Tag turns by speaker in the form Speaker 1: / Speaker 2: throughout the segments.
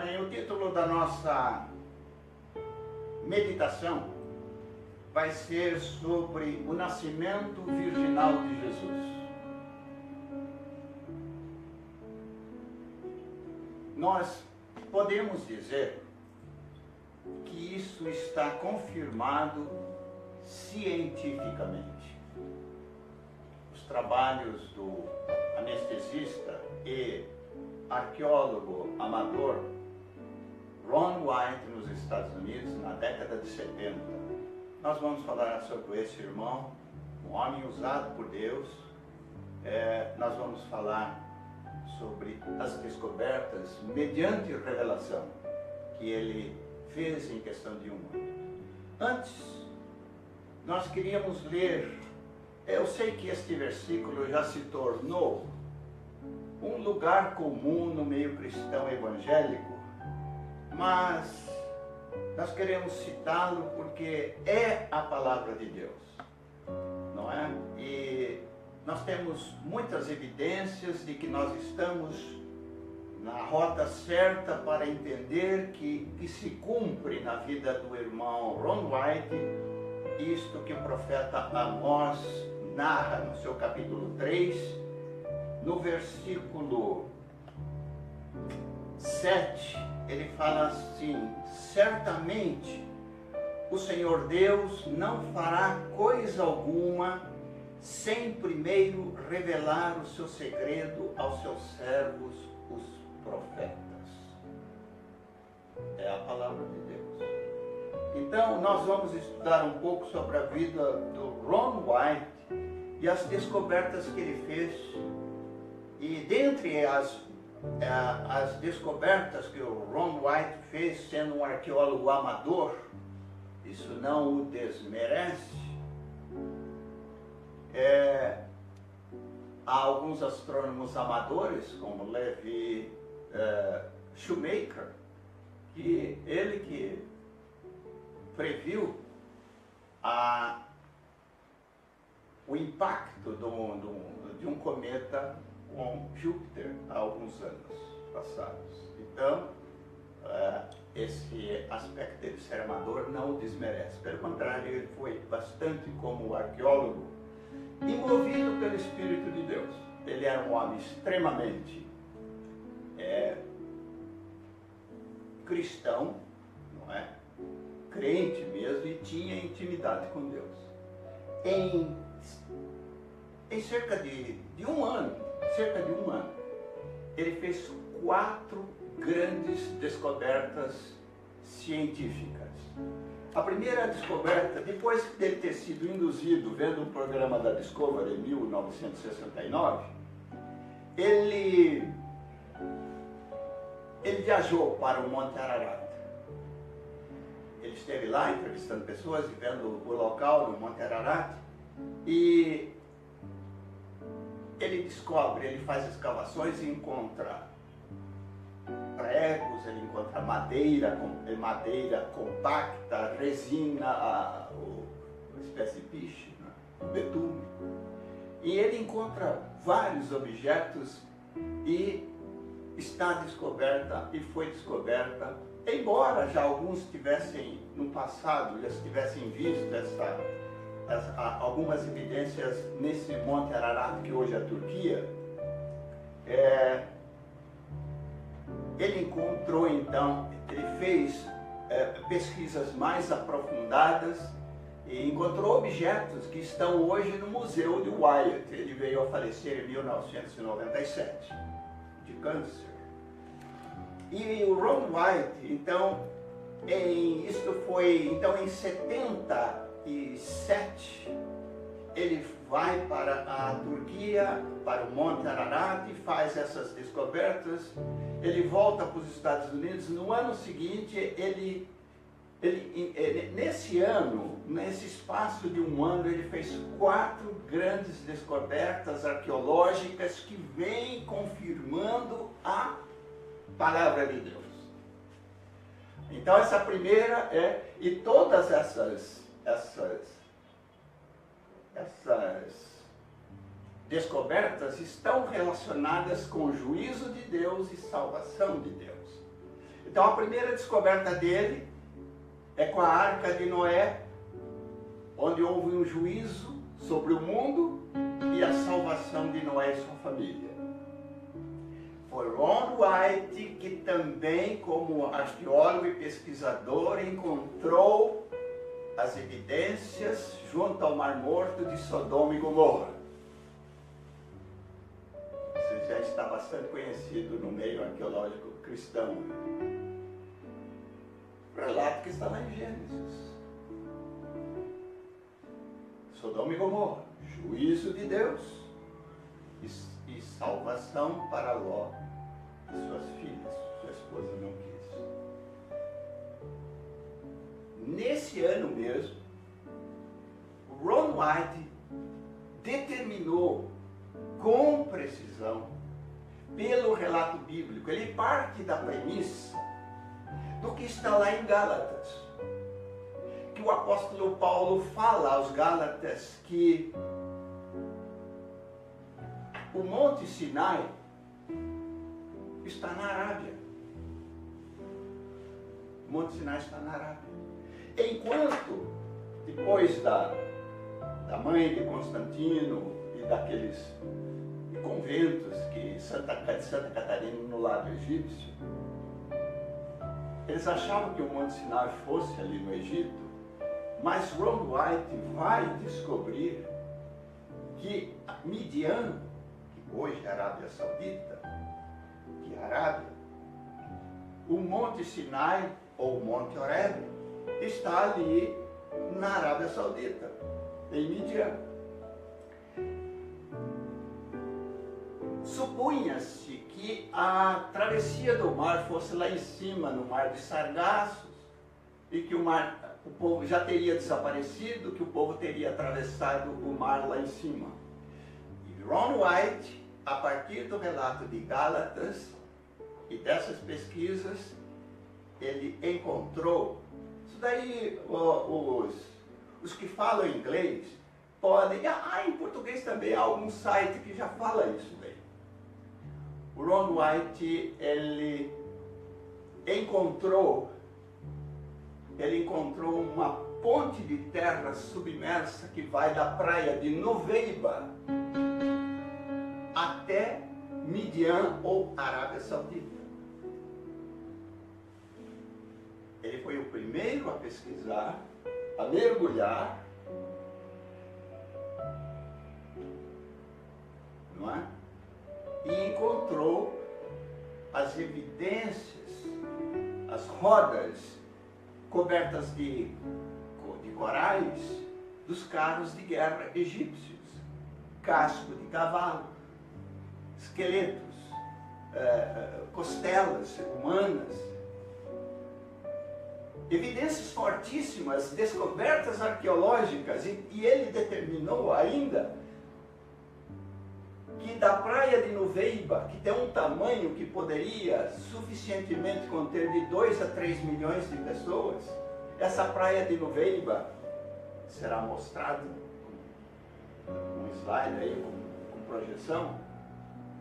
Speaker 1: Amém. O título da nossa meditação vai ser sobre o nascimento virginal de Jesus. Nós podemos dizer que isso está confirmado cientificamente. Os trabalhos do anestesista e arqueólogo amador Ron White nos Estados Unidos, na década de 70. Nós vamos falar sobre esse irmão, um homem usado por Deus. Nós vamos falar sobre as descobertas mediante revelação que ele fez em questão de um ano. Antes, nós queríamos ler, eu sei que este versículo já se tornou um lugar comum no meio cristão evangélico, mas nós queremos citá-lo porque é a palavra de Deus, não é? E nós temos muitas evidências de que nós estamos na rota certa para entender que se cumpre na vida do irmão Ron White isto que o profeta Amós narra no seu capítulo 3, no versículo 7, ele fala assim: certamente o Senhor Deus não fará coisa alguma sem primeiro revelar o seu segredo aos seus servos, os profetas. É a palavra de Deus. Então, nós vamos estudar um pouco sobre a vida do Ron White e as descobertas que ele fez. E dentre as descobertas que o Ron White fez, sendo um arqueólogo amador, isso não o desmerece. Há alguns astrônomos amadores, como Levi Shoemaker, que ele que previu o impacto de um cometa com Júpiter há alguns anos passados. Então, esse aspecto dele ser amador não o desmerece. Pelo contrário, ele foi bastante, como arqueólogo, envolvido pelo Espírito de Deus. Ele era um homem extremamente cristão, não é? Crente mesmo, e tinha intimidade com Deus. Em cerca de um ano, ele fez 4 grandes descobertas científicas. A primeira descoberta, depois dele ter sido induzido vendo o programa da Discovery em 1969, ele viajou para o Monte Ararat. Ele esteve lá entrevistando pessoas e vendo o local no Monte Ararat, e ele descobre, ele faz escavações e encontra pregos, ele encontra madeira compacta, resina, uma espécie de piche, né? Betume. E ele encontra vários objetos e está descoberta e foi descoberta, embora já alguns tivessem no passado, já tivessem visto algumas evidências nesse Monte Ararat, que hoje é a Turquia. Ele encontrou, então, ele fez pesquisas mais aprofundadas e encontrou objetos que estão hoje no Museu de Wyatt. Ele veio a falecer em 1997, de câncer. E o Ron White, então, em 77, ele vai para a Turquia, para o Monte Ararat, e faz essas descobertas. Ele volta para os Estados Unidos. No ano seguinte, nesse ano, nesse espaço de um ano, ele fez 4 grandes descobertas arqueológicas que vêm confirmando a palavra de Deus. Então, essa primeira e todas essas descobertas estão relacionadas com o juízo de Deus e salvação de Deus. Então a primeira descoberta dele é com a Arca de Noé, onde houve um juízo sobre o mundo e a salvação de Noé e sua família. Foi Ron White que também, como arqueólogo e pesquisador, encontrou as evidências junto ao Mar Morto de Sodoma e Gomorra. Isso já está bastante conhecido no meio arqueológico cristão. O relato que está lá em Gênesis. Sodoma e Gomorra, juízo de Deus e salvação para Ló e suas filhas. Sua esposa não quis. Nesse ano mesmo, Ron White determinou com precisão, pelo relato bíblico, ele parte da premissa do que está lá em Gálatas, que o apóstolo Paulo fala aos Gálatas que o Monte Sinai está na Arábia. O Monte Sinai está na Arábia. Enquanto, depois da mãe de Constantino e daqueles conventos que Santa Catarina no lado egípcio, eles achavam que o Monte Sinai fosse ali no Egito, mas Ron White vai descobrir que Midian, que hoje é a Arábia Saudita, que é a Arábia, o Monte Sinai, ou Monte Horeb, está ali na Arábia Saudita, em Midian. Supunha-se que a travessia do mar fosse lá em cima, no Mar de Sargassos, e que o povo já teria desaparecido, que o povo teria atravessado o mar lá em cima. E Ron White, a partir do relato de Gálatas e dessas pesquisas, ele encontrou, isso daí os que falam inglês podem, em português também há algum site que já fala isso daí. O Ron White, ele encontrou uma ponte de terra submersa que vai da praia de Nuveiba até Midian ou Arábia Saudita. Ele foi o primeiro a pesquisar, a mergulhar, não é? E encontrou as evidências, as rodas cobertas de corais dos carros de guerra egípcios, casco de cavalo, esqueletos, costelas humanas, evidências fortíssimas, descobertas arqueológicas, e ele determinou ainda que da praia de Nuveiba, que tem um tamanho que poderia suficientemente conter de 2 a 3 milhões de pessoas, essa praia de Nuveiba será mostrado um slide aí com projeção,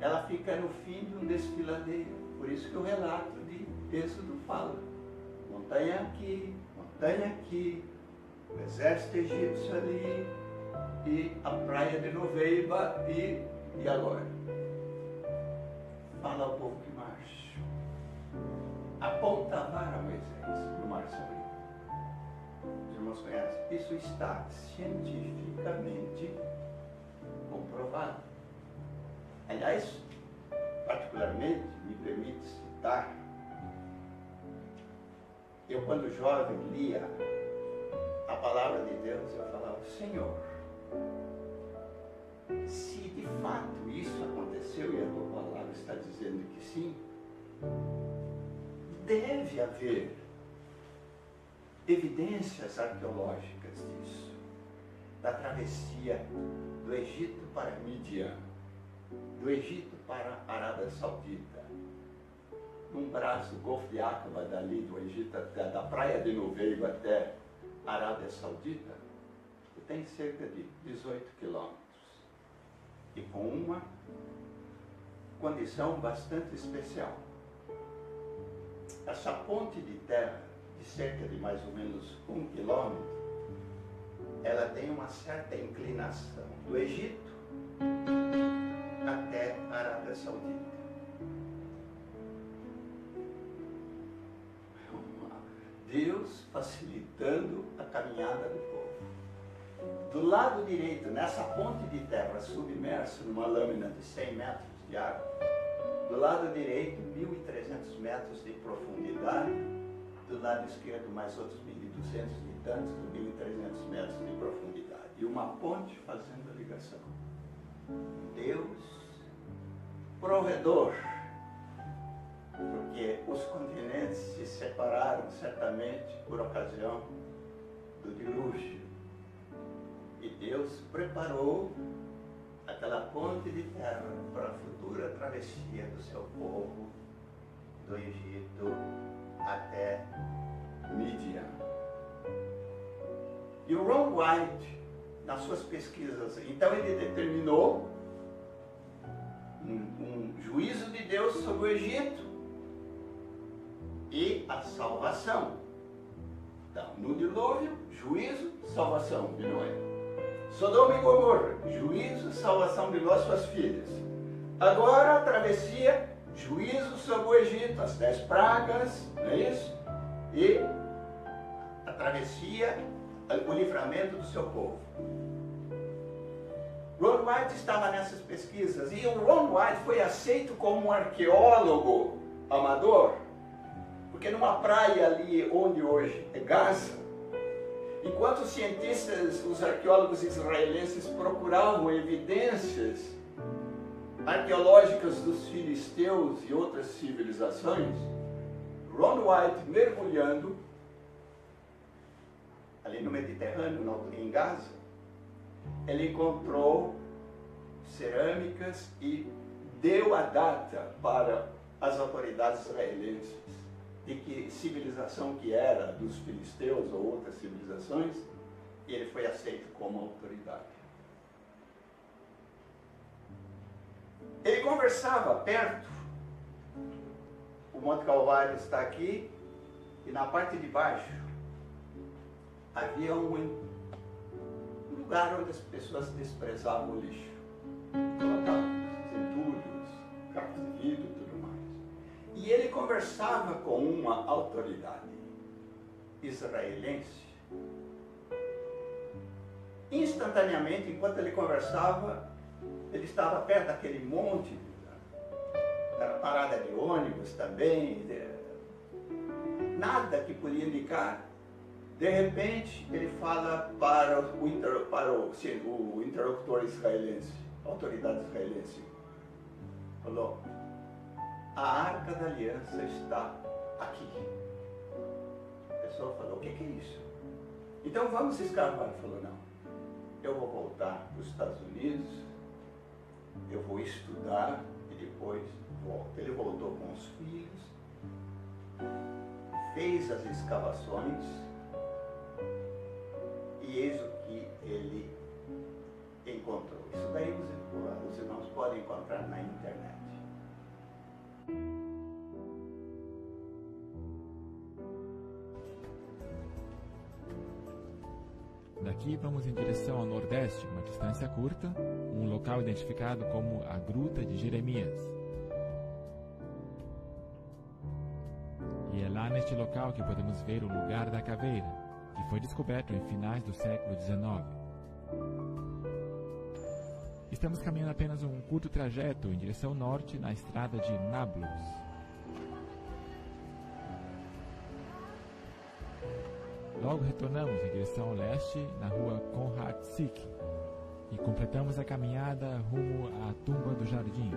Speaker 1: ela fica no fim de um desfiladeiro. Por isso que o relato de Êxodo fala: montanha aqui, o exército egípcio ali, e a praia de Nuveiba, e agora? Fala ao povo que marche. Aponta a vara, Moisés, no mar sombrio. Os irmãos conhecem? Isso está cientificamente comprovado. Aliás, particularmente, me permite citar, eu quando jovem lia a palavra de Deus, eu falava: Senhor, se de fato isso aconteceu, e a tua palavra está dizendo que sim, deve haver evidências arqueológicas disso, da travessia do Egito para Midian, do Egito para a Arábia Saudita, num braço do Golfo de Aqaba, dali do Egito, da praia de Nuveiba até a Arábia Saudita, que tem cerca de 18 quilômetros. E com uma condição bastante especial. essa ponte de terra, de cerca de mais ou menos 1 quilômetro, ela tem uma certa inclinação do Egito até a Arábia Saudita. Deus facilitando a caminhada do povo. Do lado direito, nessa ponte de terra submersa numa lâmina de 100 metros de água, do lado direito 1.300 metros de profundidade, do lado esquerdo mais outros 1.200 e tantos, 1.300 metros de profundidade. E uma ponte fazendo a ligação. Deus, provedor, porque os continentes se separaram certamente por ocasião do dilúvio. E Deus preparou aquela ponte de terra para a futura travessia do seu povo do Egito até Midian. E o Ron White, nas suas pesquisas, então ele determinou um juízo de Deus sobre o Egito e a salvação. Então, no dilúvio, juízo, salvação de Noé. Sodoma e Gomorra, juízo, salvação de Ló e suas filhas. Agora a travessia, juízo sobre o Egito, as 10 pragas, não é isso? E a travessia, o livramento do seu povo. Ron White estava nessas pesquisas e o Ron White foi aceito como um arqueólogo amador, porque numa praia ali onde hoje é Gaza, enquanto os cientistas, os arqueólogos israelenses procuravam evidências arqueológicas dos filisteus e outras civilizações, Ron White, mergulhando ali no Mediterrâneo, em Gaza, ele encontrou cerâmicas e deu a data para as autoridades israelenses de que civilização que era, dos filisteus ou outras civilizações, e ele foi aceito como autoridade. Ele conversava perto, o Monte Calvário está aqui, e na parte de baixo havia um lugar onde as pessoas desprezavam o lixo. Colocavam entulhos, cacos de vidro e tudo mais. E ele conversava com uma autoridade israelense. Instantaneamente, enquanto ele conversava, ele estava perto daquele monte, era parada de ônibus também, nada que podia indicar. De repente, ele fala para o interlocutor israelense, a autoridade israelense. Falou, a Arca da Aliança está aqui. A pessoa falou, o que é isso? Então vamos escavar. Ele falou, não, eu vou voltar para os Estados Unidos, eu vou estudar e depois volto. Ele voltou com os filhos, fez as escavações, e eis o que ele encontrou. Isso daí os irmãos podem encontrar na internet.
Speaker 2: Daqui vamos em direção ao nordeste, uma distância curta, um local identificado como a Gruta de Jeremias. E é lá neste local que podemos ver o lugar da caveira, que foi descoberto em finais do século XIX. Estamos caminhando apenas um curto trajeto em direção norte na estrada de Nablus. Logo retornamos em direção ao leste na rua Konrad Sik e completamos a caminhada rumo à Tumba do Jardim.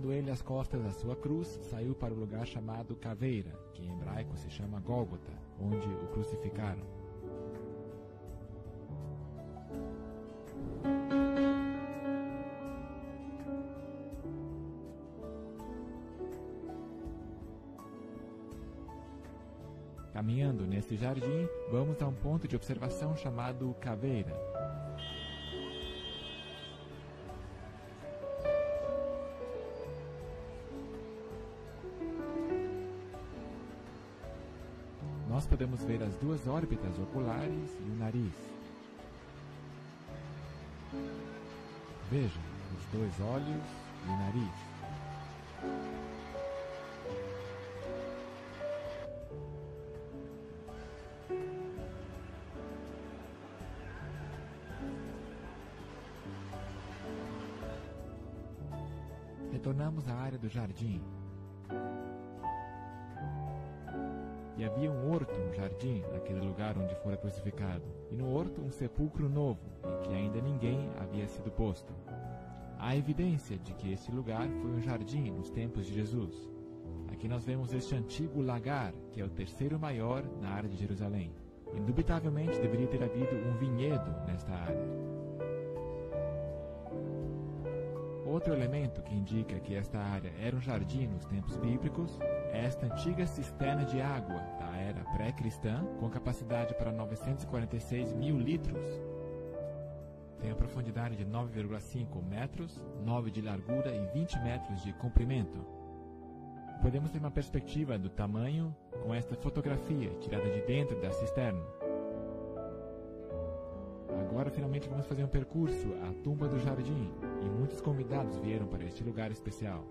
Speaker 2: Virando ele as costas à sua cruz, saiu para o lugar chamado Caveira, que em hebraico se chama Gólgota, onde o crucificaram. Caminhando nesse jardim, vamos a um ponto de observação chamado Caveira. Nós podemos ver as duas órbitas oculares e o nariz. Veja, os dois olhos e o nariz. Retornamos à área do jardim. E havia um horto, um jardim, naquele lugar onde fora crucificado. E no horto um sepulcro novo, em que ainda ninguém havia sido posto. Há evidência de que este lugar foi um jardim nos tempos de Jesus. Aqui nós vemos este antigo lagar, que é o terceiro maior na área de Jerusalém. Indubitavelmente deveria ter havido um vinhedo nesta área. Outro elemento que indica que esta área era um jardim nos tempos bíblicos é esta antiga cisterna de água da era pré-cristã, com capacidade para 946 mil litros. Tem a profundidade de 9,5 metros, 9 de largura e 20 metros de comprimento. Podemos ter uma perspectiva do tamanho com esta fotografia tirada de dentro da cisterna. Agora finalmente vamos fazer um percurso à tumba do jardim, e muitos convidados vieram para este lugar especial.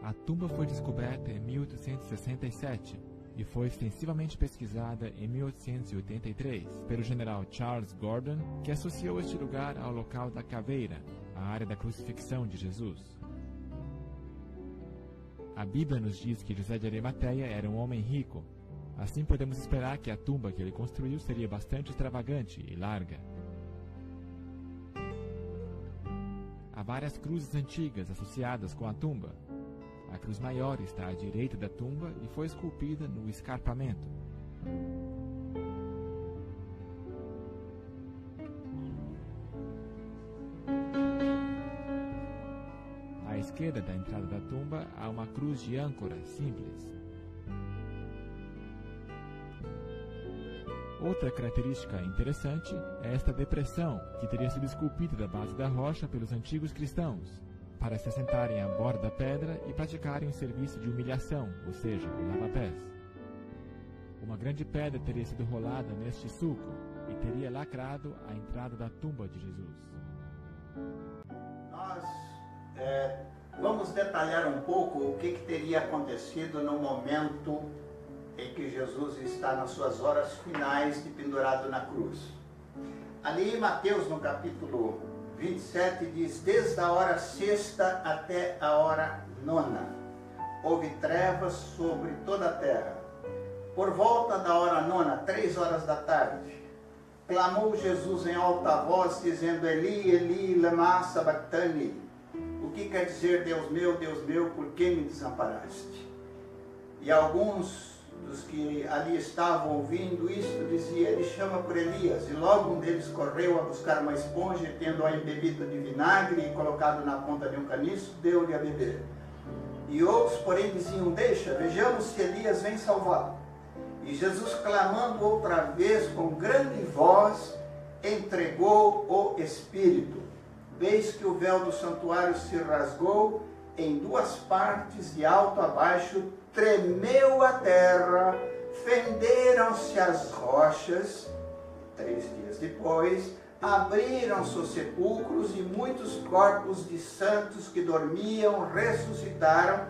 Speaker 2: A tumba foi descoberta em 1867 e foi extensivamente pesquisada em 1883 pelo general Charles Gordon, que associou este lugar ao local da Caveira, a área da crucifixão de Jesus. A Bíblia nos diz que José de Arimateia era um homem rico. Assim podemos esperar que a tumba que ele construiu seria bastante extravagante e larga. Há várias cruzes antigas associadas com a tumba. A cruz maior está à direita da tumba e foi esculpida no escarpamento. À esquerda da entrada da tumba há uma cruz de âncora simples. Outra característica interessante é esta depressão, que teria sido esculpida da base da rocha pelos antigos cristãos, para se assentarem à borda da pedra e praticarem um serviço de humilhação, ou seja, o lava-pés. Uma grande pedra teria sido rolada neste sulco e teria lacrado a entrada da tumba de Jesus.
Speaker 1: Nós vamos detalhar um pouco o que teria acontecido no momento em que Jesus está nas suas horas finais de pendurado na cruz. Ali em Mateus, no capítulo 27, diz: desde a hora sexta até a hora nona, houve trevas sobre toda a terra. Por volta da hora nona, 3 horas da tarde, clamou Jesus em alta voz, dizendo: Eli, Eli, lema sabachthani. O que quer dizer: Deus meu, por que me desamparaste? E alguns dos que ali estavam ouvindo isto dizia: ele chama por Elias. E logo um deles correu a buscar uma esponja, e tendo-a embebida de vinagre e colocado na ponta de um caniço, deu-lhe a beber. E outros, porém, diziam: deixa, vejamos se Elias vem salvá-lo. E Jesus, clamando outra vez com grande voz, entregou o Espírito. Eis que o véu do santuário se rasgou em 2 partes, de alto a baixo, tremeu a terra, fenderam-se as rochas. 3 dias depois, abriram-se os sepulcros, e muitos corpos de santos que dormiam ressuscitaram,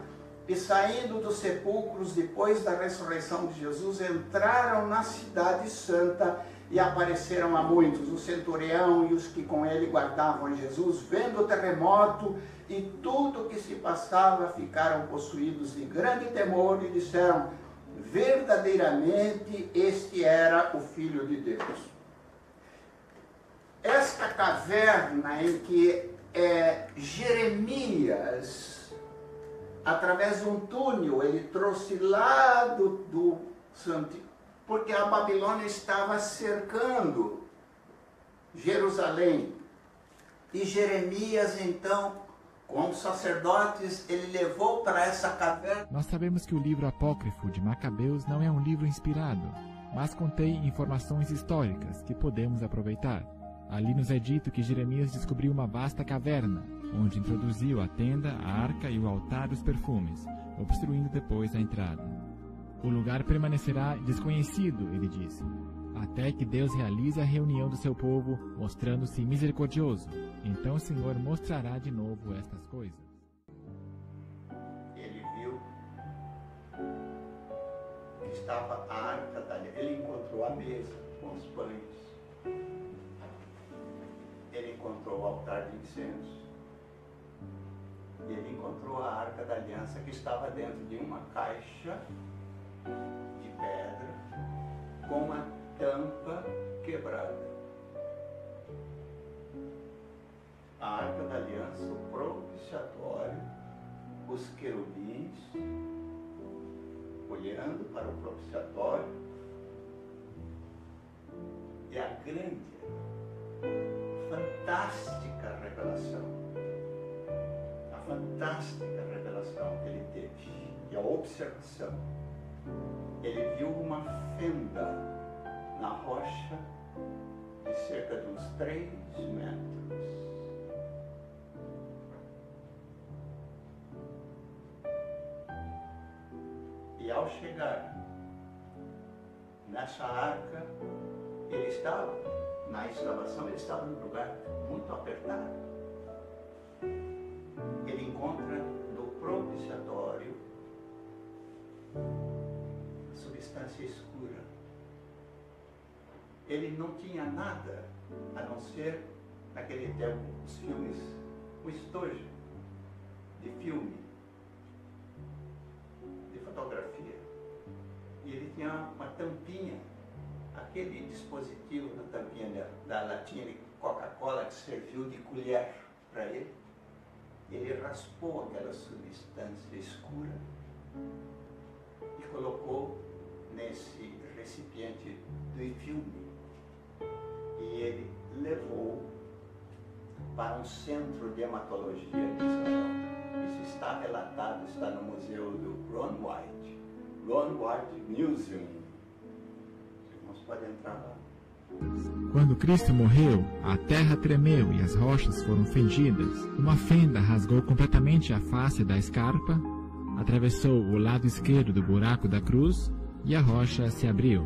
Speaker 1: e saindo dos sepulcros depois da ressurreição de Jesus, entraram na cidade santa e apareceram a muitos. O centurião e os que com ele guardavam a Jesus, vendo o terremoto e tudo o que se passava, ficaram possuídos de grande temor e disseram: verdadeiramente este era o Filho de Deus. Esta caverna em que Jeremias através de um túnel, ele trouxe lá do Santo, porque a Babilônia estava cercando Jerusalém. E Jeremias, então, com os sacerdotes, ele levou para essa caverna.
Speaker 2: Nós sabemos que o livro apócrifo de Macabeus não é um livro inspirado, mas contém informações históricas que podemos aproveitar. Ali nos é dito que Jeremias descobriu uma vasta caverna, onde introduziu a tenda, a arca e o altar dos perfumes, obstruindo depois a entrada. O lugar permanecerá desconhecido, ele disse, até que Deus realize a reunião do seu povo, mostrando-se misericordioso. Então o Senhor mostrará de novo estas coisas.
Speaker 1: Ele viu que estava a arca da aliança. Ele encontrou a mesa com os pães. Ele encontrou o altar de incenso. E ele encontrou a arca da aliança que estava dentro de uma caixa de pedra com a tampa quebrada. A arca da aliança, o propiciatório, os querubins olhando para o propiciatório e a grande, fantástica revelação. A fantástica revelação que ele teve e a observação. Ele viu uma fenda na rocha de cerca de uns 3 metros. E ao chegar nessa arca, ele estava, na escavação, ele estava num lugar muito apertado. Ele encontra no propiciatório a substância escura. Ele não tinha nada a não ser, naquele tempo, os filmes, o estojo de filme, de fotografia. E ele tinha uma tampinha, aquele dispositivo na tampinha da latinha de Coca-Cola que serviu de colher para ele. Ele raspou aquela substância escura e colocou nesse recipiente do filme. E ele levou para um centro de hematologia de Israel. Isso está relatado, está no museu do Ron White Museum. Os irmãos podem entrar lá.
Speaker 2: Quando Cristo morreu, a terra tremeu e as rochas foram fendidas. Uma fenda rasgou completamente a face da escarpa, atravessou o lado esquerdo do buraco da cruz e a rocha se abriu.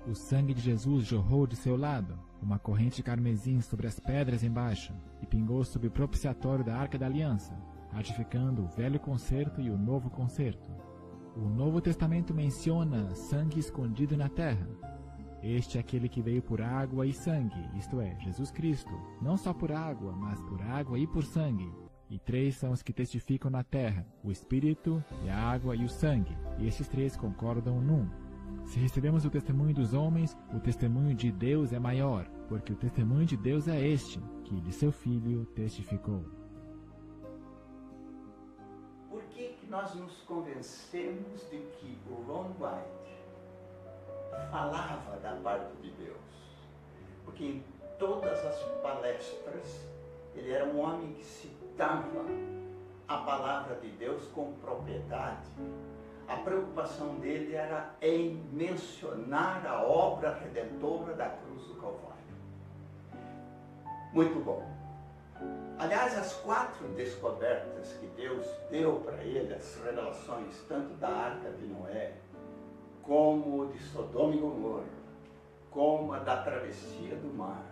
Speaker 2: O sangue de Jesus jorrou de seu lado, uma corrente carmesim sobre as pedras embaixo, e pingou sobre o propiciatório da Arca da Aliança, ratificando o Velho Concerto e o Novo Concerto. O Novo Testamento menciona sangue escondido na terra. Este é aquele que veio por água e sangue, isto é, Jesus Cristo, não só por água, mas por água e por sangue. E 3 são os que testificam na terra, o Espírito, e a água e o sangue, e estes 3 concordam num. Se recebemos o testemunho dos homens, o testemunho de Deus é maior, porque o testemunho de Deus é este, que de seu Filho testificou.
Speaker 1: Por que nós nos convencemos de que o Ron White falava da parte de Deus? Porque em todas as palestras, ele era um homem que citava a palavra de Deus com propriedade. A preocupação dele era em mencionar a obra redentora da cruz do Calvário. Muito bom. Aliás, as 4 descobertas que Deus deu para ele, as revelações, tanto da Arca de Noé, como de Sodoma e Gomorra, como a da travessia do mar,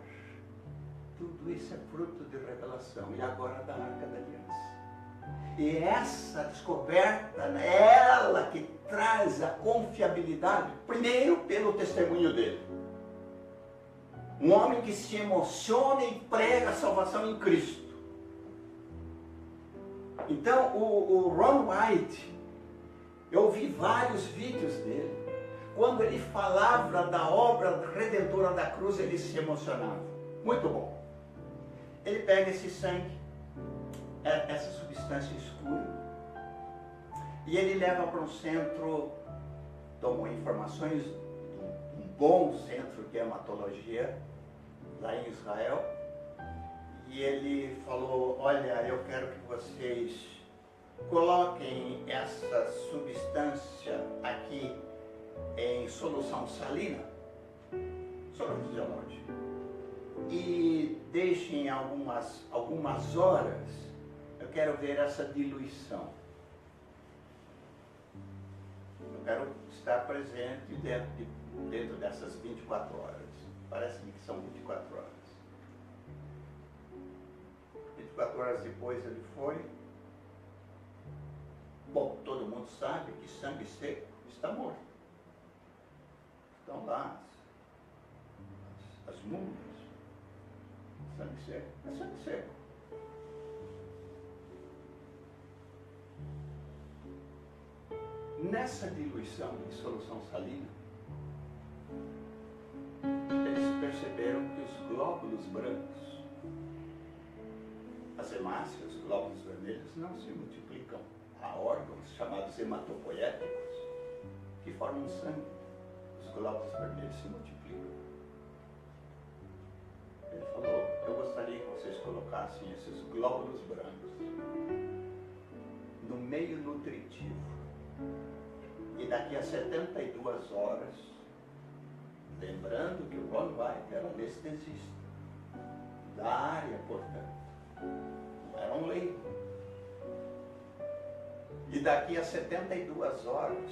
Speaker 1: tudo isso é fruto de revelação. E agora da Arca da Aliança. E essa descoberta é ela que traz a confiabilidade, primeiro pelo testemunho dele. Um homem que se emociona e prega a salvação em Cristo. Então, o Ron White, eu vi vários vídeos dele, quando ele falava da obra redentora da cruz, ele se emocionava. Muito bom. Ele pega esse sangue, essa substância escura, e ele leva para um centro, tomou informações de um bom centro de hematologia, lá em Israel, e ele falou, olha, eu quero que vocês coloquem essa substância aqui em solução salina, soro fisiológico, e deixem algumas horas, eu quero ver essa diluição. Eu quero estar presente dentro dessas 24 horas. Parece-me que são 24 horas. 24 horas depois ele foi. Bom, todo mundo sabe que sangue seco está morto. Estão lá as múmias. Sangue seco. É sangue seco. Nessa diluição em solução salina, eles perceberam que os glóbulos brancos, as hemácias, os glóbulos vermelhos, não se multiplicam. Há órgãos chamados hematopoéticos que formam sangue. Os glóbulos vermelhos se multiplicam. Ele falou, eu gostaria que vocês colocassem esses glóbulos brancos no meio nutritivo. E daqui a 72 horas, lembrando que o Ron White era anestesista, da área, portanto, não era um leigo. E daqui a 72 horas,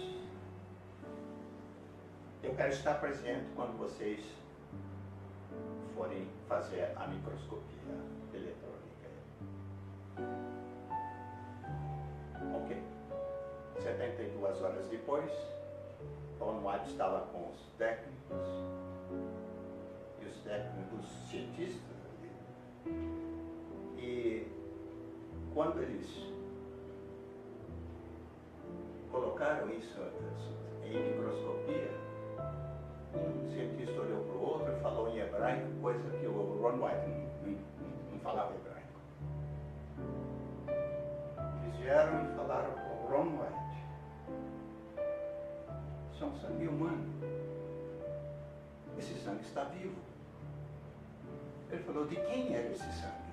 Speaker 1: eu quero estar presente quando vocês forem fazer a microscopia eletrônica. Ok. 72 horas depois, Ron White estava com os técnicos e os técnicos cientistas ali. E quando eles colocaram isso em microscopia, um cientista olhou para o outro e falou em hebraico, coisa que o Ron White não falava hebraico. Eles vieram e falaram com o Ron White. Isso é um sangue humano. Esse sangue está vivo. Ele falou, de quem era esse sangue?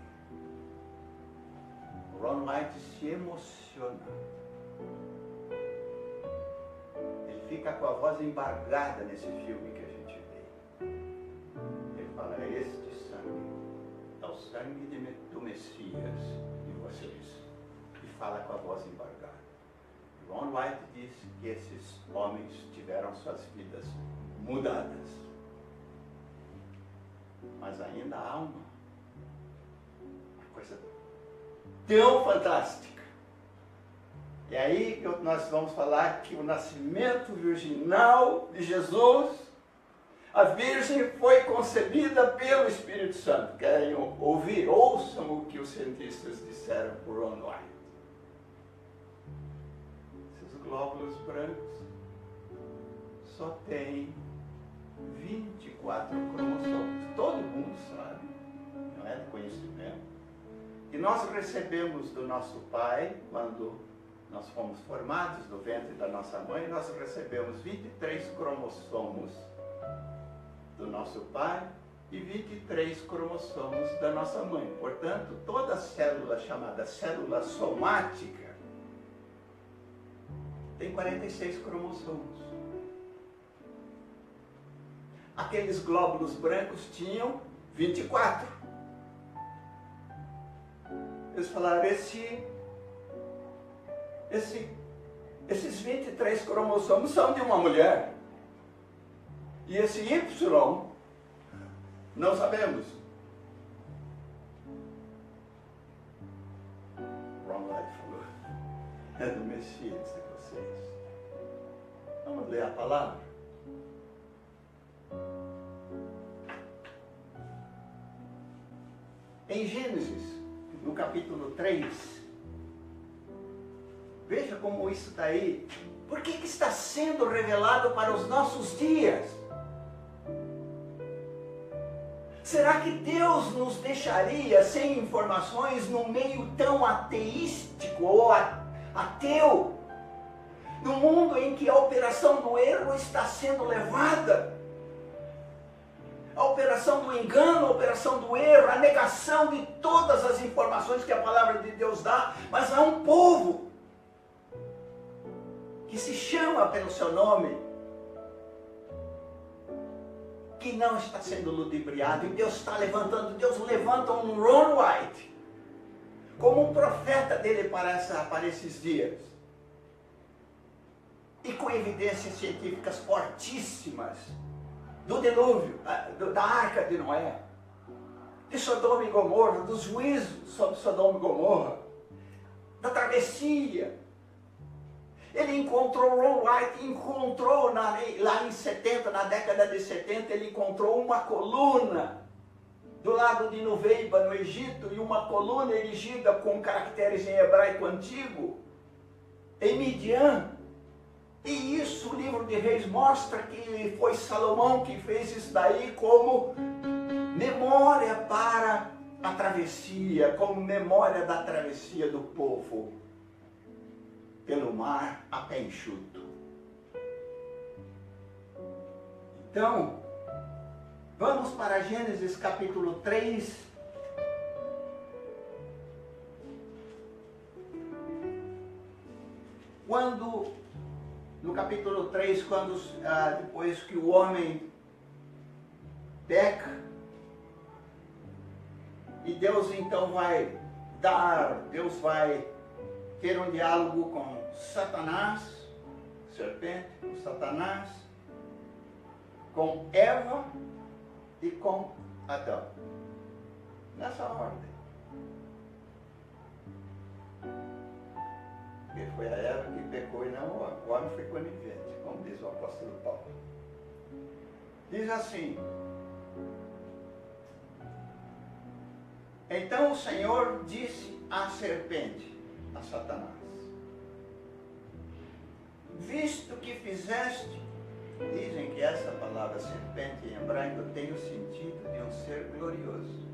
Speaker 1: O Ron White se emociona. Ele fica com a voz embargada nesse filme que a gente vê. Ele fala, este sangue é o sangue do Messias de vocês. E fala com a voz embargada. Ron White disse que esses homens tiveram suas vidas mudadas. Mas ainda há uma coisa tão fantástica. E aí que nós vamos falar que o nascimento virginal de Jesus, a Virgem foi concebida pelo Espírito Santo. Querem ouvir? Ouçam o que os cientistas disseram por Ron White. Esses glóbulos brancos só têm 24 cromossomos. Todo mundo sabe, não é de conhecimento. E nós recebemos do nosso pai, quando nós fomos formados do ventre da nossa mãe, nós recebemos 23 cromossomos do nosso pai e 23 cromossomos da nossa mãe. Portanto, toda célula chamada célula somática tem 46 cromossomos. Aqueles glóbulos brancos tinham 24. Eles falaram, esses 23 cromossomos são de uma mulher. E esse Y, não sabemos. Ron White falou, é do Messias de vocês. Vamos ler a palavra? Em Gênesis, no capítulo 3, Veja como isso está aí. Por que está sendo revelado para os nossos dias? Será que Deus nos deixaria sem informações num meio tão ateístico ou ateu? No mundo em que a operação do erro está sendo levada, a operação do engano, a operação do erro, a negação de todas as informações que a palavra de Deus dá, mas há um povo que se chama pelo seu nome, que não está sendo ludibriado, e Deus levanta um Ron White como um profeta dele para esses dias, e com evidências científicas fortíssimas do dilúvio, da arca de Noé, de Sodoma e Gomorra, dos juízos sobre Sodoma e Gomorra, da travessia. Ele encontrou, Ron White encontrou lá em 70, na década de 70, ele encontrou uma coluna do lado de Nuveiba, no Egito, e uma coluna erigida com caracteres em hebraico antigo, em Midian. E isso, o livro de Reis mostra que foi Salomão que fez isso daí como memória para a travessia, como memória da travessia do povo pelo mar a pé enxuto. Então, vamos para Gênesis capítulo 3. No capítulo 3, depois que o homem peca, e Deus então vai ter um diálogo com Satanás, serpente, com Satanás, com Eva e com Adão. Nessa ordem. Porque foi a Eva que pecou e não o homem. O homem foi conivente, como diz o apóstolo Paulo. Diz assim: então o Senhor disse à serpente, a Satanás: visto que fizeste, dizem que essa palavra serpente em hebraico tem o sentido de um ser glorioso.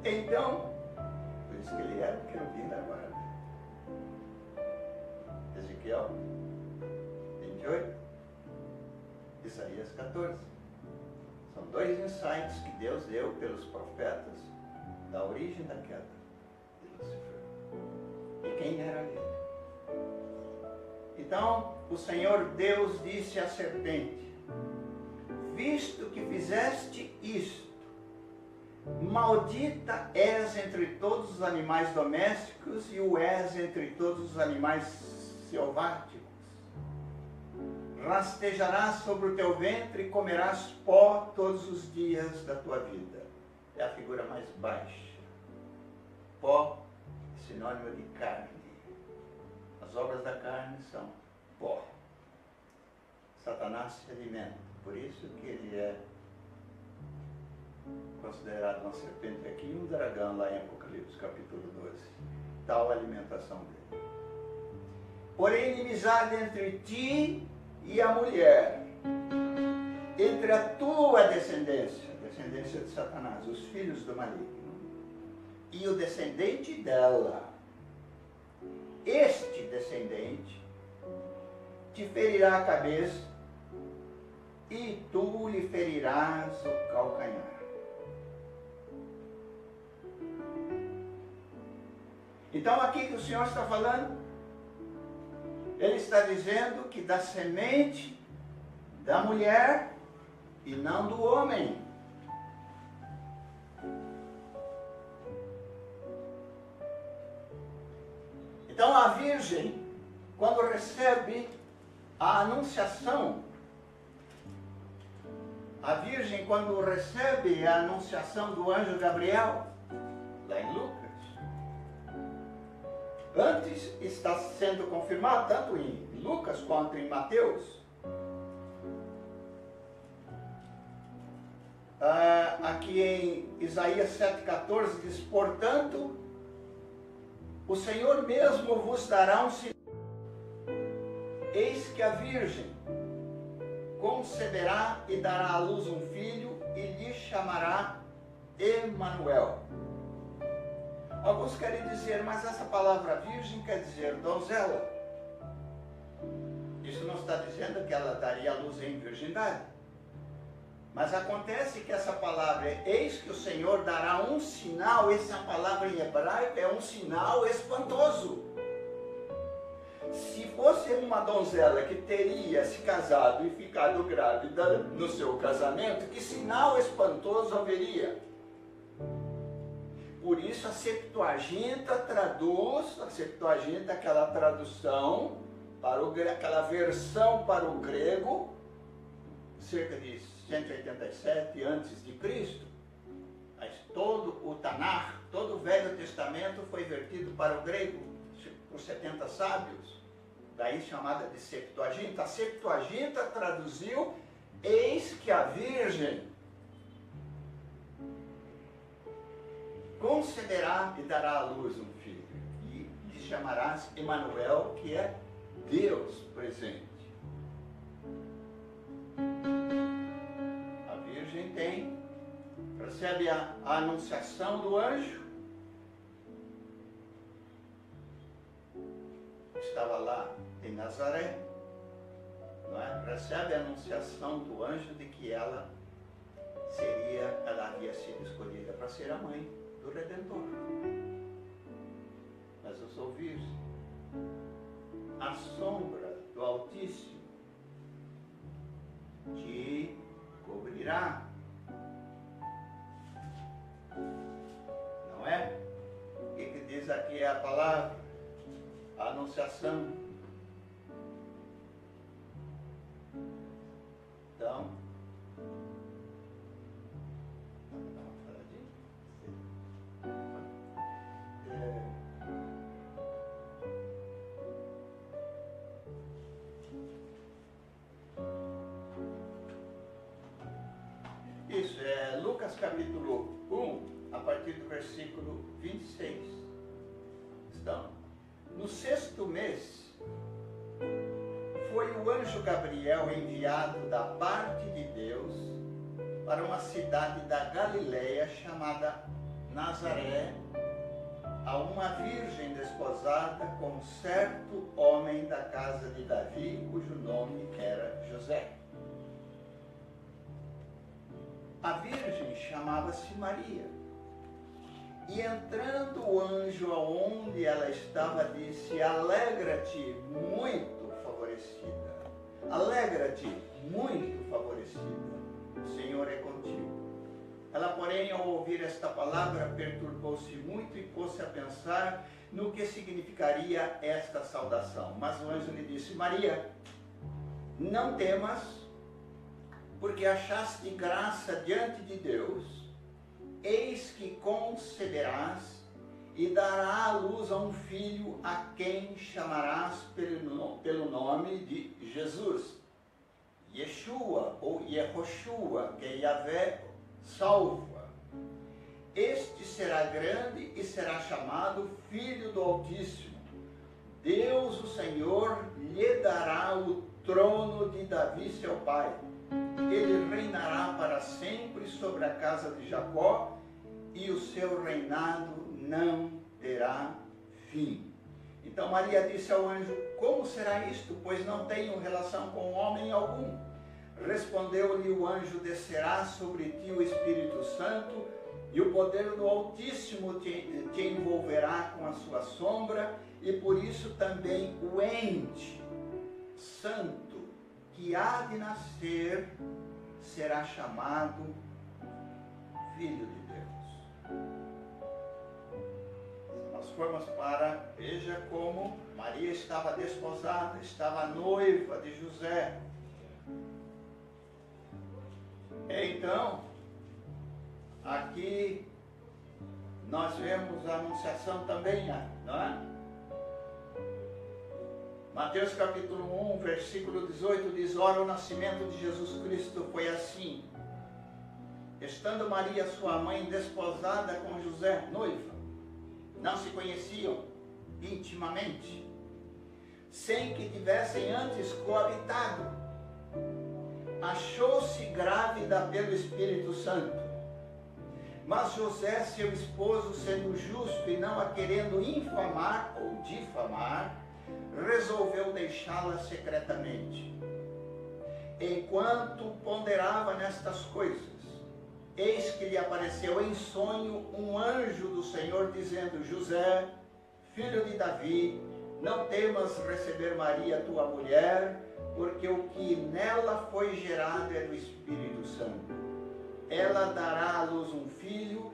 Speaker 1: Então, por isso que ele era o querubim da guarda. Ezequiel 28, Isaías 14. São dois insights que Deus deu pelos profetas da origem da queda de Lúcifer e quem era ele. Então, o Senhor Deus disse à serpente: visto que fizeste isto, maldita és entre todos os animais domésticos e o és entre todos os animais selváticos. Rastejarás sobre o teu ventre e comerás pó todos os dias da tua vida. É a figura mais baixa. Pó é sinônimo de carne. As obras da carne são pó. Satanás se alimenta, por isso que ele é considerado uma serpente aqui e um dragão lá em Apocalipse capítulo 12. Tal a alimentação dele. Porém, inimizade entre ti e a mulher, entre a tua descendência de Satanás, os filhos do maligno, e o descendente dela. Este descendente te ferirá a cabeça e tu lhe ferirás o calcanhar. Então aqui que o Senhor está falando, Ele está dizendo que da semente da mulher e não do homem. Então a virgem, quando recebe a anunciação, do anjo Gabriel, lá em Lucas, antes está sendo confirmado, tanto em Lucas quanto em Mateus, aqui em Isaías 7,14 diz: portanto, o Senhor mesmo vos dará um sinal. Eis que a Virgem conceberá e dará à luz um filho e lhe chamará Emanuel. Alguns querem dizer, mas essa palavra virgem quer dizer donzela. Isso não está dizendo que ela daria à luz em virgindade. Mas acontece que essa palavra, eis que o Senhor dará um sinal, essa palavra em hebraico é um sinal espantoso. Se fosse uma donzela que teria se casado e ficado grávida no seu casamento, que sinal espantoso haveria? Por isso a Septuaginta traduz, aquela tradução, aquela versão para o grego, cerca de 187 antes de Cristo. Mas todo o Tanakh, todo o Velho Testamento foi vertido para o grego, por 70 sábios, daí chamada de Septuaginta. A Septuaginta traduziu, eis que a Virgem conceberá e dará à luz um filho, e lhe chamarás Emanuel, que é Deus presente. A Virgem recebe a anunciação do anjo, estava lá em Nazaré, não é? Recebe a anunciação do anjo de que ela havia sido escolhida para ser a mãe do Redentor. Mas eu sou virgem. A sombra do Altíssimo te cobrirá. Não é? O que diz aqui a palavra? A anunciação. Então, isso é Lucas capítulo 1, a partir do versículo 26. Então, no 6º mês, foi o anjo Gabriel enviado da parte de Deus para uma cidade da Galileia chamada Nazaré, a uma virgem desposada com um certo homem da casa de Davi, cujo nome era José. A virgem chamava-se Maria. E entrando o anjo aonde ela estava, disse: alegra-te, muito favorecida. Alegra-te, muito favorecida. O Senhor é contigo. Ela, porém, ao ouvir esta palavra, perturbou-se muito e pôs-se a pensar no que significaria esta saudação. Mas o anjo lhe disse: Maria, não temas, porque achaste graça diante de Deus. Eis que conceberás e dará à luz a um filho, a quem chamarás pelo nome de Jesus. Yeshua, ou Yehoshua, que é Yahvé salva. Este será grande e será chamado Filho do Altíssimo. Deus, o Senhor, lhe dará o trono de Davi, seu pai. Ele reinará para sempre sobre a casa de Jacó, e o seu reinado não terá fim. Então Maria disse ao anjo: como será isto? Pois não tenho relação com homem algum. Respondeu-lhe o anjo: descerá sobre ti o Espírito Santo, e o poder do Altíssimo te envolverá com a sua sombra, e por isso também o ente santo que há de nascer será chamado Filho de Deus. Nós formos para, veja como Maria estava desposada, estava noiva de José. Então, aqui nós vemos a anunciação também, não é? Mateus capítulo 1, versículo 18 diz: ora, o nascimento de Jesus Cristo foi assim. Estando Maria, sua mãe, desposada com José, noiva, não se conheciam, intimamente, sem que tivessem antes coabitado. Achou-se grávida pelo Espírito Santo. Mas José, seu esposo, sendo justo e não a querendo infamar ou difamar, resolveu deixá-la secretamente. Enquanto ponderava nestas coisas, eis que lhe apareceu em sonho um anjo do Senhor, dizendo: José, filho de Davi, não temas receber Maria, tua mulher, porque o que nela foi gerado é do Espírito Santo. Ela dará à luz um filho,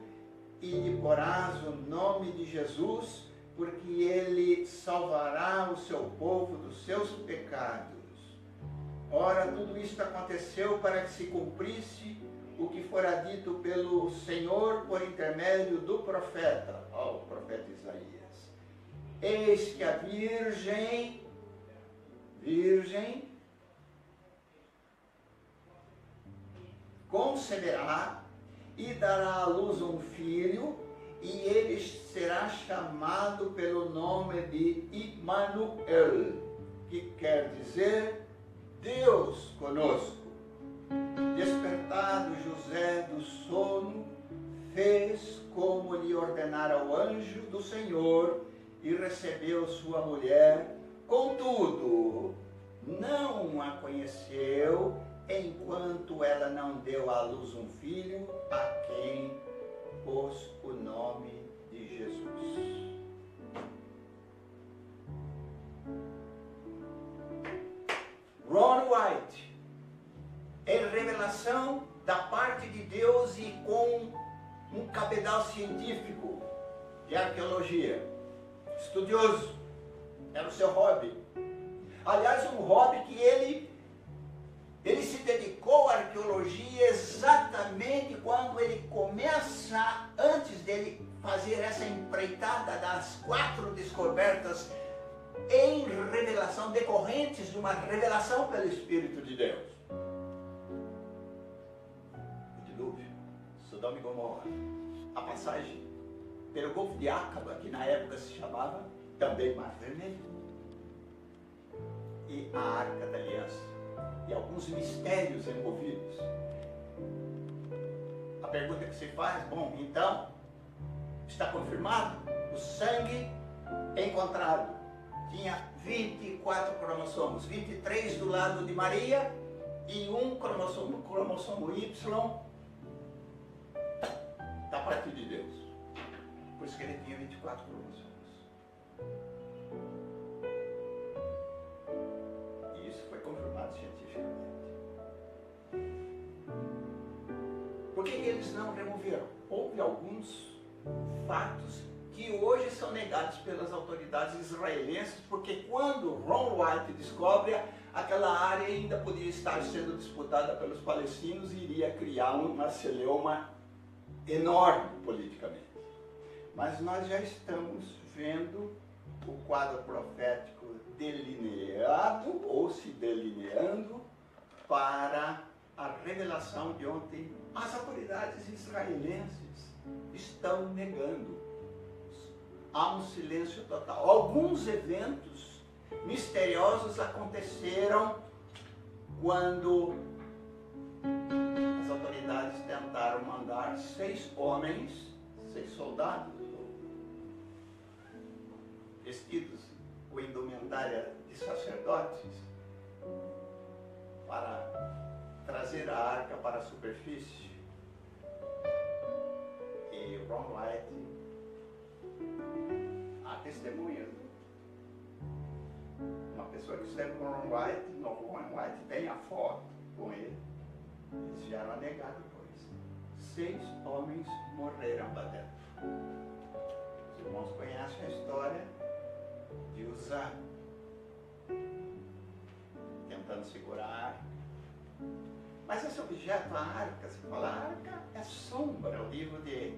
Speaker 1: e lhe porás o nome de Jesus, porque ele salvará o seu povo dos seus pecados. Ora, tudo isto aconteceu para que se cumprisse o que fora dito pelo Senhor por intermédio do profeta, o profeta Isaías. Eis que a virgem conceberá e dará à luz um filho, e ele será chamado pelo nome de Immanuel, que quer dizer Deus conosco. Despertado José do sono, fez como lhe ordenara o anjo do Senhor e recebeu sua mulher. Contudo, não a conheceu enquanto ela não deu à luz um filho, a quem pôs o nome de Jesus. Ron White, em revelação da parte de Deus e com um cabedal científico de arqueologia, estudioso, era o seu hobby. Aliás, um hobby que ele se dedicou à arqueologia exatamente quando ele começa, antes dele fazer essa empreitada das 4 descobertas em revelação, decorrentes de uma revelação pelo Espírito de Deus. O dilúvio, Sodoma e Gomorra, a passagem pelo Golfo de Acaba, que na época se chamava também Mar Vermelho, e a Arca da Aliança, e alguns mistérios envolvidos. A pergunta que se faz, bom, então, está confirmado, o sangue encontrado tinha 24 cromossomos, 23 do lado de Maria e um cromossomo Y da parte de Deus. Por isso que ele tinha 24 cromossomos. E isso foi confirmado cientificamente. Por que eles não removeram? Houve alguns fatos que hoje são negados pelas autoridades israelenses, porque quando Ron White descobre, aquela área ainda podia estar sendo disputada pelos palestinos e iria criar uma celeuma enorme politicamente. Mas nós já estamos vendo o quadro profético delineado ou se delineando para a revelação de ontem. As autoridades israelenses estão negando. Há um silêncio total. Alguns eventos misteriosos aconteceram quando as autoridades tentaram mandar 6 homens, 6 soldados, vestidos com indumentária de sacerdotes, para trazer a arca para a superfície. E Ron White, há testemunhas. Uma pessoa que esteve com Ron White, no Ron White tem a foto com ele, eles vieram a negar depois. 6 homens morreram lá dentro. Os irmãos conhecem a história de Uzá tentando segurar a arca. Mas esse objeto, a arca, se fala, a arca é sombra. O livro de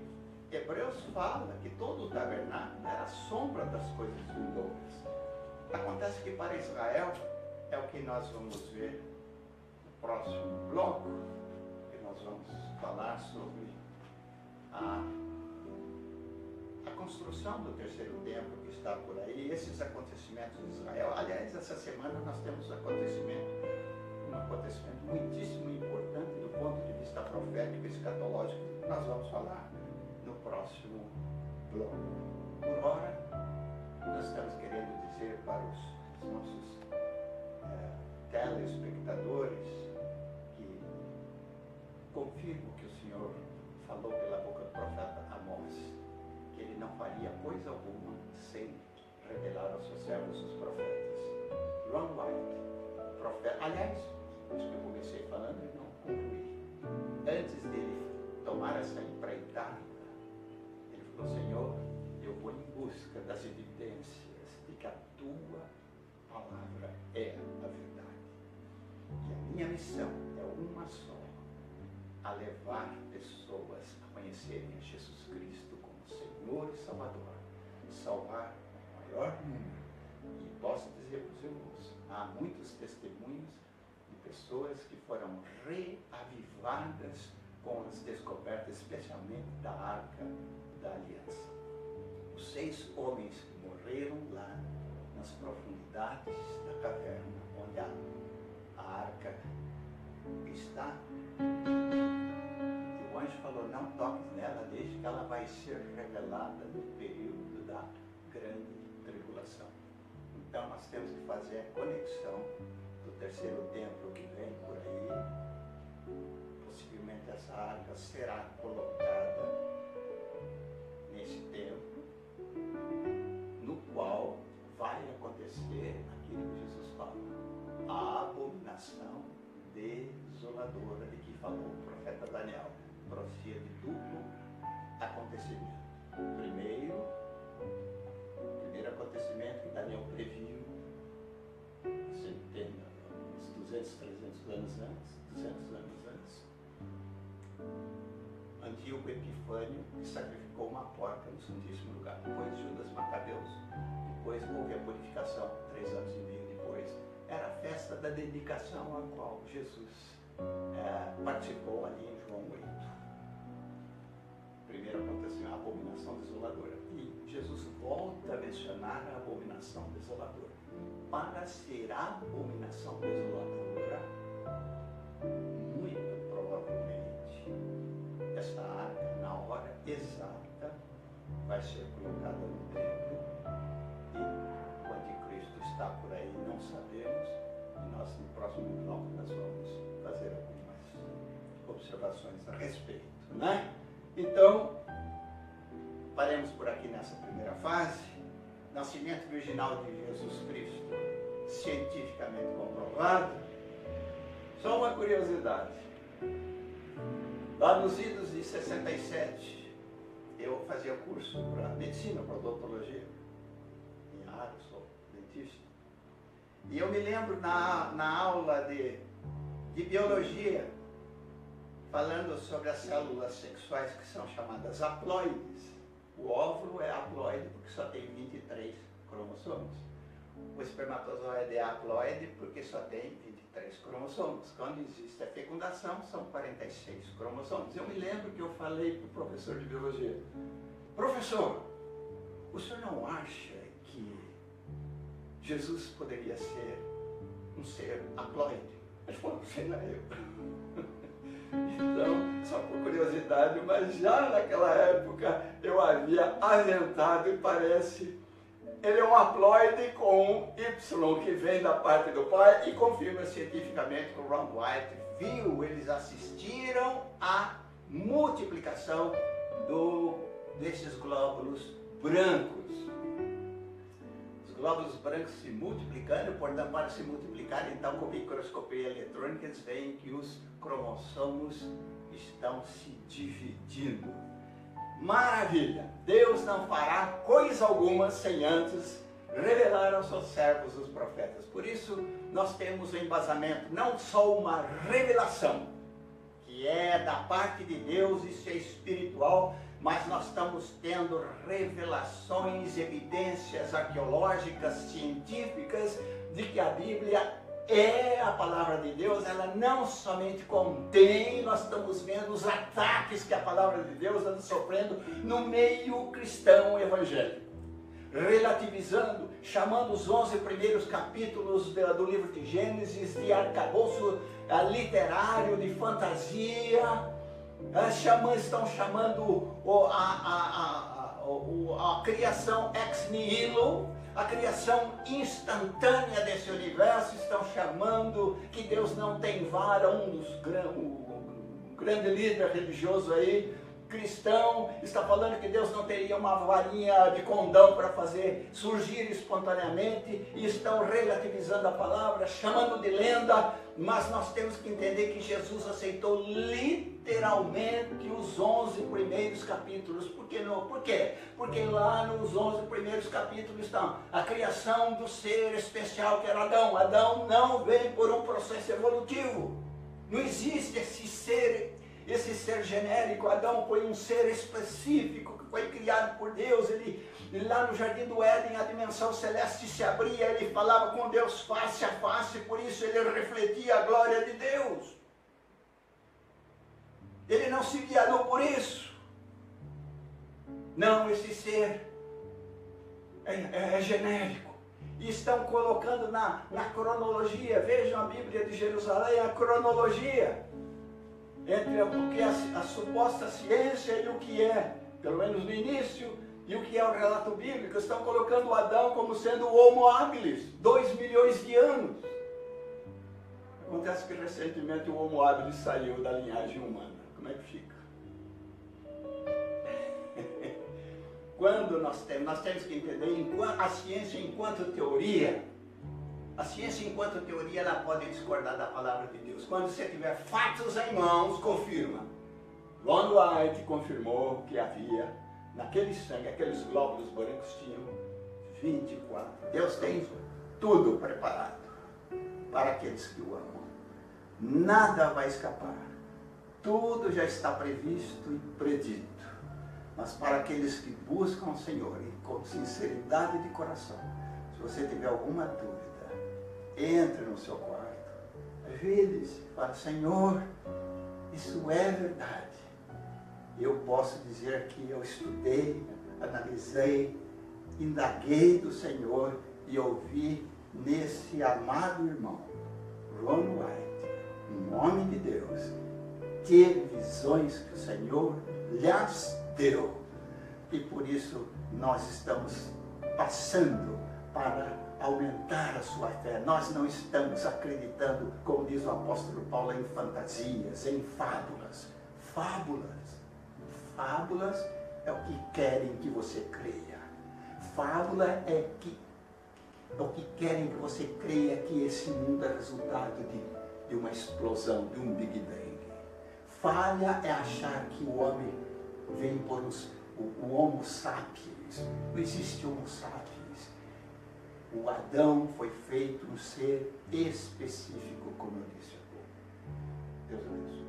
Speaker 1: Hebreus fala que todo o tabernáculo era a sombra das coisas vindouras. Acontece que para Israel, é o que nós vamos ver no próximo bloco, que nós vamos falar sobre a construção do terceiro templo que está por aí, esses acontecimentos de Israel. Aliás, essa semana nós temos um acontecimento muitíssimo importante do ponto de vista profético e escatológico, que nós vamos falar no próximo bloco. Por hora, nós estamos querendo dizer para os nossos telespectadores que confirmo que o Senhor falou pela boca do profeta Amós, que ele não faria coisa alguma sem revelar aos seus servos os profetas. Ron White, profeta, aliás, isso que eu comecei falando e não concluí. Antes dele tomar essa empreitada, ele falou: Senhor, eu vou em busca das evidências de que a tua palavra é a verdade. E a minha missão é uma só: a levar pessoas a conhecerem a Jesus Cristo como Senhor e Salvador, salvar o maior número. E posso dizer para os irmãos, há muitos testemunhos de pessoas que foram reavivadas com as descobertas, especialmente da Arca da Aliança. Os 6 homens que morreram lá nas profundidades da caverna, onde a arca está. E o anjo falou: não toques nela, deixe que ela vai ser revelada no período da grande tribulação. Então nós temos que fazer a conexão do terceiro templo que vem por aí. Possivelmente essa arca será colocada nesse templo, no qual vai acontecer aquilo que Jesus fala, a abominação desoladora de que falou o profeta Daniel. Profecia de duplo acontecimento. Primeiro acontecimento que Daniel previu centenas, uns 200, 300 anos antes, 200 anos antes. Antíoco Epifânio sacrificou uma porca no Santíssimo Lugar. Depois Judas Macabeus. Depois houve a purificação, 3 anos e meio depois. Era a festa da dedicação a qual Jesus participou ali em João 8. Primeiro aconteceu a abominação desoladora. E Jesus volta a mencionar a abominação desoladora. Para ser a abominação desoladora, muito provavelmente, esta arca, na hora exata, vai ser colocada no templo. E o anticristo está por aí, não sabemos. E nós, no próximo bloco, nós vamos fazer algumas observações a respeito, né? Então, paremos por aqui nessa primeira fase. Nascimento virginal de Jesus Cristo, cientificamente comprovado. Só uma curiosidade. Lá nos idos de 67, eu fazia curso para medicina, para odontologia. Minha área, sou dentista. E eu me lembro na aula de biologia, falando sobre as células sexuais que são chamadas haploides. O óvulo é haploide porque só tem 23 cromossomos. O espermatozoide é haploide porque só tem 23 cromossomos. Quando existe a fecundação, são 46 cromossomos. Eu me lembro que eu falei para o professor de biologia: professor, o senhor não acha que Jesus poderia ser um ser haploide? Ele falou: sei lá eu. Então, só por curiosidade, mas já naquela época eu havia aventado e parece, ele é um haploide com um Y que vem da parte do pai, e confirma cientificamente que o Ron White viu, eles assistiram à multiplicação desses glóbulos brancos. Os glóbulos brancos se multiplicando, portanto, para se multiplicar, então, com microscopia eletrônica, eles veem que os cromossomos estão se dividindo. Maravilha! Deus não fará coisa alguma sem antes revelar aos seus servos, os profetas. Por isso, nós temos o embasamento, não só uma revelação, que é da parte de Deus, isso é espiritual, mas nós estamos tendo revelações, evidências arqueológicas, científicas, de que a Bíblia a palavra de Deus, ela não somente contém, nós estamos vendo os ataques que a palavra de Deus anda sofrendo no meio cristão evangélico. Relativizando, chamando os 11 primeiros capítulos do livro de Gênesis de arcabouço literário, de fantasia, estão chamando a criação ex nihilo, a criação instantânea desse universo, estão chamando que Deus não tem vara, um grande líder religioso aí, cristão, está falando que Deus não teria uma varinha de condão para fazer surgir espontaneamente, e estão relativizando a palavra, chamando de lenda, mas nós temos que entender que Jesus aceitou literalmente os 11 primeiros capítulos. Por que não? Por quê? Porque lá nos 11 primeiros capítulos estão a criação do ser especial que era Adão. Adão não vem por um processo evolutivo. Não existe esse ser genérico. Adão foi um ser específico que foi criado por Deus. Ele lá no Jardim do Éden, a dimensão celeste se abria, ele falava com Deus face a face, por isso ele refletia a glória de Deus. Ele não se guiou por isso. Não, esse ser é genérico. E estão colocando na cronologia, vejam a Bíblia de Jerusalém, a cronologia entre o que é a suposta ciência e o que é, pelo menos no início, e o que é o relato bíblico. Estão colocando Adão como sendo o Homo habilis, 2 milhões de anos. Acontece que recentemente o Homo habilis saiu da linhagem humana. Como é que fica? Quando nós temos que entender a ciência enquanto teoria. A ciência enquanto teoria, ela pode discordar da palavra de Deus. Quando você tiver fatos em mãos, confirma. Ron White confirmou que havia, naquele sangue, aqueles glóbulos brancos tinham 24. Deus tem tudo preparado para aqueles que o amam. Nada vai escapar. Tudo já está previsto e predito. Mas para aqueles que buscam o Senhor e com sinceridade de coração, se você tiver alguma dúvida, entre no seu quarto, ajoelhe-se, fala: Senhor, isso é verdade. Eu posso dizer que eu estudei, analisei, indaguei do Senhor e ouvi nesse amado irmão, Ron White, um homem de Deus, teve visões que o Senhor lhes deu. E por isso nós estamos passando para aumentar a sua fé. Nós não estamos acreditando, como diz o apóstolo Paulo, em fantasias, em fábulas. Fábulas é o que querem que você creia. Fábula é o que querem que você creia que esse mundo é resultado de uma explosão, de um Big Bang. Falha é achar que o homem vem por o Homo sapiens. Não existe Homo sapiens. O Adão foi feito um ser específico, como eu disse há pouco. Deus abençoe.